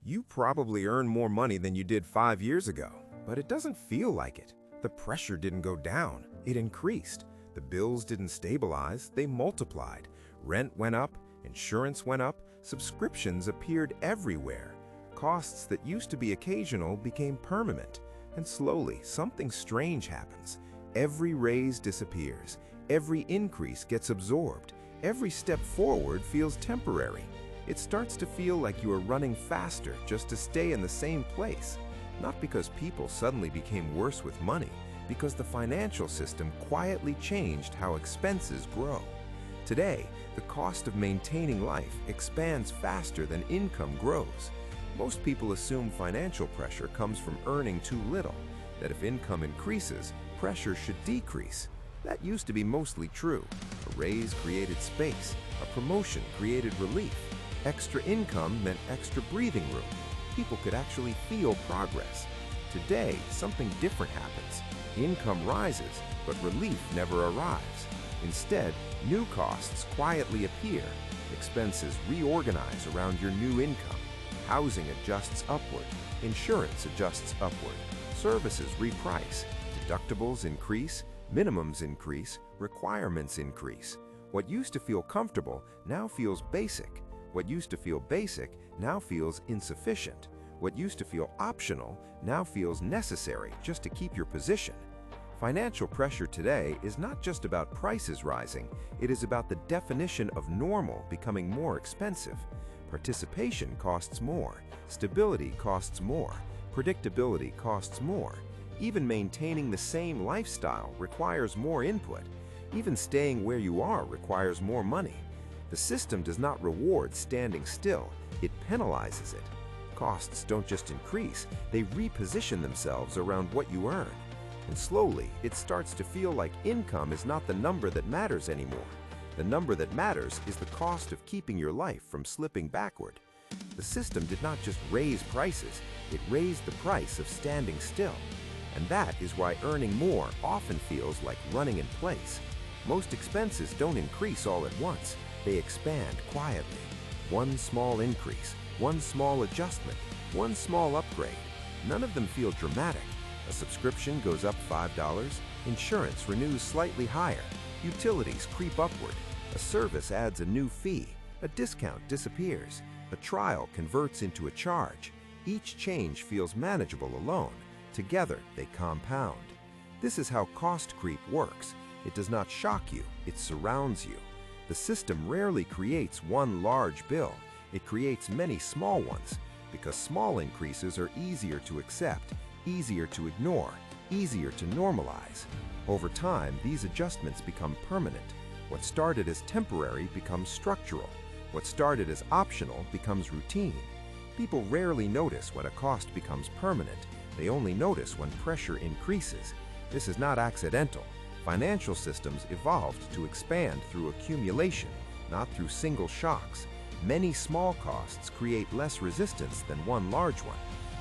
You probably earn more money than you did 5 years ago, but it doesn't feel like it. The pressure didn't go down, it increased. The bills didn't stabilize, they multiplied. Rent went up, insurance went up, subscriptions appeared everywhere. Costs that used to be occasional became permanent. And slowly, something strange happens. Every raise disappears. Every increase gets absorbed. Every step forward feels temporary. It starts to feel like you are running faster just to stay in the same place. Not because people suddenly became worse with money, because the financial system quietly changed how expenses grow. Today, the cost of maintaining life expands faster than income grows. Most people assume financial pressure comes from earning too little, that if income increases, pressure should decrease. That used to be mostly true. A raise created space, a promotion created relief. Extra income meant extra breathing room. People could actually feel progress. Today, something different happens. Income rises, but relief never arrives. Instead, new costs quietly appear. Expenses reorganize around your new income. Housing adjusts upward. Insurance adjusts upward. Services reprice. Deductibles increase. Minimums increase. Requirements increase. What used to feel comfortable now feels basic. What used to feel basic now feels insufficient. What used to feel optional now feels necessary just to keep your position. Financial pressure today is not just about prices rising, it is about the definition of normal becoming more expensive. Participation costs more, stability costs more, predictability costs more. Even maintaining the same lifestyle requires more input. Even staying where you are requires more money. The system does not reward standing still, it penalizes it. Costs don't just increase, they reposition themselves around what you earn. And slowly, it starts to feel like income is not the number that matters anymore. The number that matters is the cost of keeping your life from slipping backward. The system did not just raise prices, it raised the price of standing still. And that is why earning more often feels like running in place. Most expenses don't increase all at once. They expand quietly. One small increase, one small adjustment, one small upgrade. None of them feel dramatic. A subscription goes up $5, insurance renews slightly higher, utilities creep upward, a service adds a new fee, a discount disappears, a trial converts into a charge. Each change feels manageable alone. Together, they compound. This is how cost creep works. It does not shock you, it surrounds you. The system rarely creates one large bill. It creates many small ones, because small increases are easier to accept, easier to ignore, easier to normalize. Over time, these adjustments become permanent. What started as temporary becomes structural. What started as optional becomes routine. People rarely notice when a cost becomes permanent. They only notice when pressure increases. This is not accidental. Financial systems evolved to expand through accumulation, not through single shocks. Many small costs create less resistance than one large one.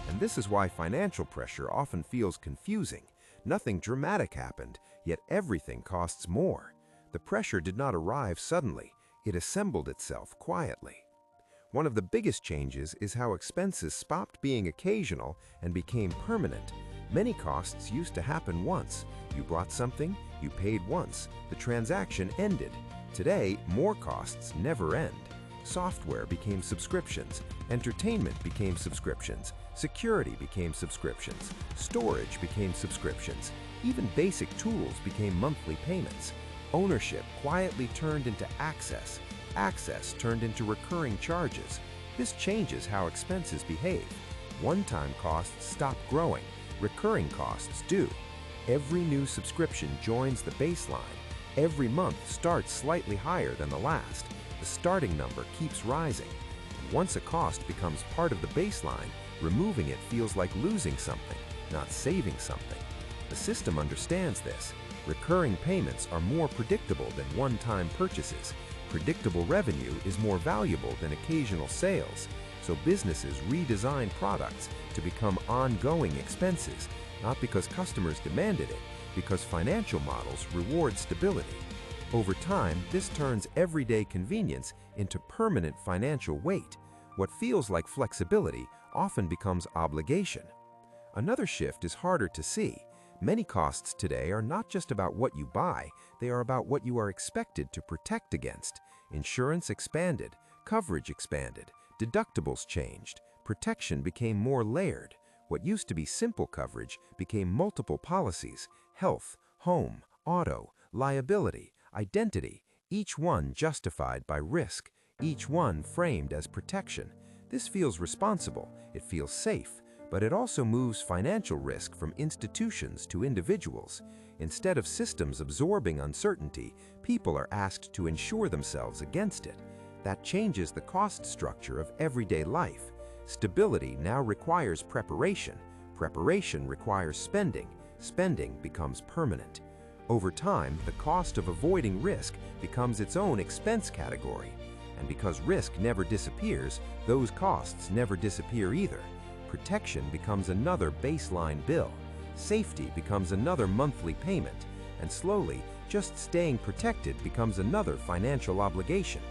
And this is why financial pressure often feels confusing. Nothing dramatic happened, yet everything costs more. The pressure did not arrive suddenly. It assembled itself quietly. One of the biggest changes is how expenses stopped being occasional and became permanent. Many costs used to happen once. You bought something, you paid once, the transaction ended. Today, more costs never end. Software became subscriptions, entertainment became subscriptions, security became subscriptions, storage became subscriptions, even basic tools became monthly payments. Ownership quietly turned into access. Access turned into recurring charges. This changes how expenses behave. One-time costs stop growing. Recurring costs do. Every new subscription joins the baseline. Every month starts slightly higher than the last. The starting number keeps rising. Once a cost becomes part of the baseline, removing it feels like losing something, not saving something. The system understands this. Recurring payments are more predictable than one-time purchases. Predictable revenue is more valuable than occasional sales. So businesses redesign products to become ongoing expenses, not because customers demanded it, because financial models reward stability. Over time, this turns everyday convenience into permanent financial weight. What feels like flexibility often becomes obligation. Another shift is harder to see. Many costs today are not just about what you buy, they are about what you are expected to protect against. Insurance expanded, coverage expanded, deductibles changed, protection became more layered. What used to be simple coverage became multiple policies: health, home, auto, liability, identity, each one justified by risk, each one framed as protection. This feels responsible, it feels safe, but it also moves financial risk from institutions to individuals. Instead of systems absorbing uncertainty, people are asked to insure themselves against it. That changes the cost structure of everyday life. Stability now requires preparation. Preparation requires spending. Spending becomes permanent. Over time, the cost of avoiding risk becomes its own expense category. And because risk never disappears, those costs never disappear either. Protection becomes another baseline bill. Safety becomes another monthly payment. And slowly, just staying protected becomes another financial obligation.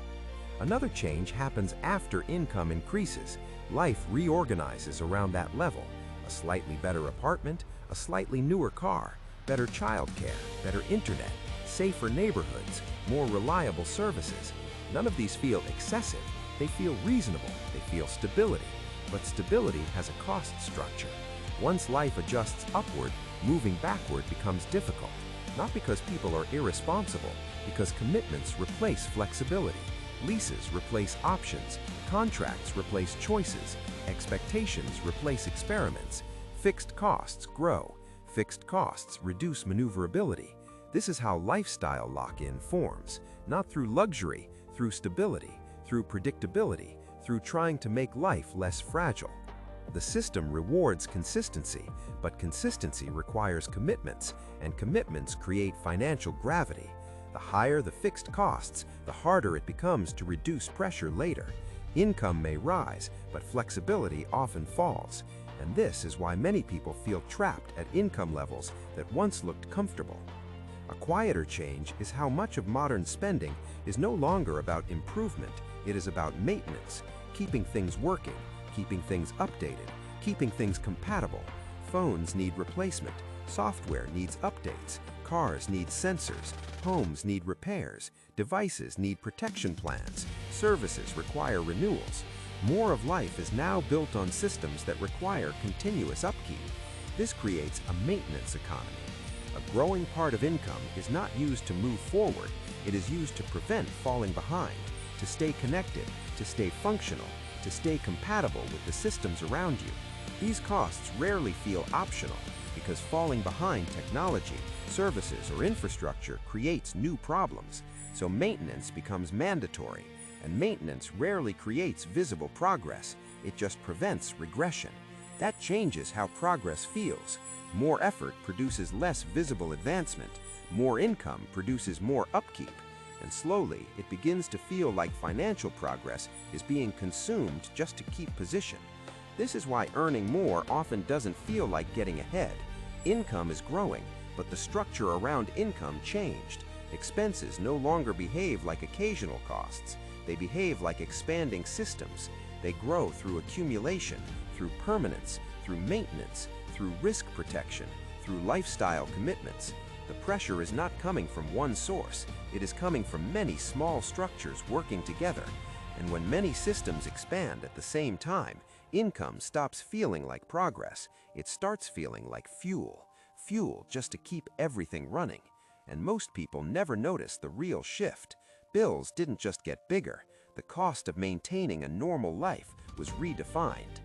Another change happens after income increases. Life reorganizes around that level. A slightly better apartment, a slightly newer car, better childcare, better internet, safer neighborhoods, more reliable services. None of these feel excessive. They feel reasonable. They feel stability. But stability has a cost structure. Once life adjusts upward, moving backward becomes difficult. Not because people are irresponsible, because commitments replace flexibility. Leases replace options. Contracts replace choices. Expectations replace experiments. Fixed costs grow. Fixed costs reduce maneuverability. This is how lifestyle lock-in forms, not through luxury, through stability, through predictability, through trying to make life less fragile. The system rewards consistency, but consistency requires commitments, and commitments create financial gravity. The higher the fixed costs, the harder it becomes to reduce pressure later. Income may rise, but flexibility often falls. And this is why many people feel trapped at income levels that once looked comfortable. A quieter change is how much of modern spending is no longer about improvement, it is about maintenance, keeping things working, keeping things updated, keeping things compatible. Phones need replacement, software needs updates, cars need sensors, homes need repairs, devices need protection plans, services require renewals. More of life is now built on systems that require continuous upkeep. This creates a maintenance economy. A growing part of income is not used to move forward, it is used to prevent falling behind, to stay connected, to stay functional, to stay compatible with the systems around you. These costs rarely feel optional because falling behind technology, services, or infrastructure creates new problems. So maintenance becomes mandatory, and maintenance rarely creates visible progress. It just prevents regression. That changes how progress feels. More effort produces less visible advancement. More income produces more upkeep. And slowly, it begins to feel like financial progress is being consumed just to keep position. This is why earning more often doesn't feel like getting ahead. Income is growing, but the structure around income changed. Expenses no longer behave like occasional costs. They behave like expanding systems. They grow through accumulation, through permanence, through maintenance, through risk protection, through lifestyle commitments. The pressure is not coming from one source. It is coming from many small structures working together. And when many systems expand at the same time, income stops feeling like progress. It starts feeling like fuel. Fuel just to keep everything running. And most people never notice the real shift. Bills didn't just get bigger. The cost of maintaining a normal life was redefined.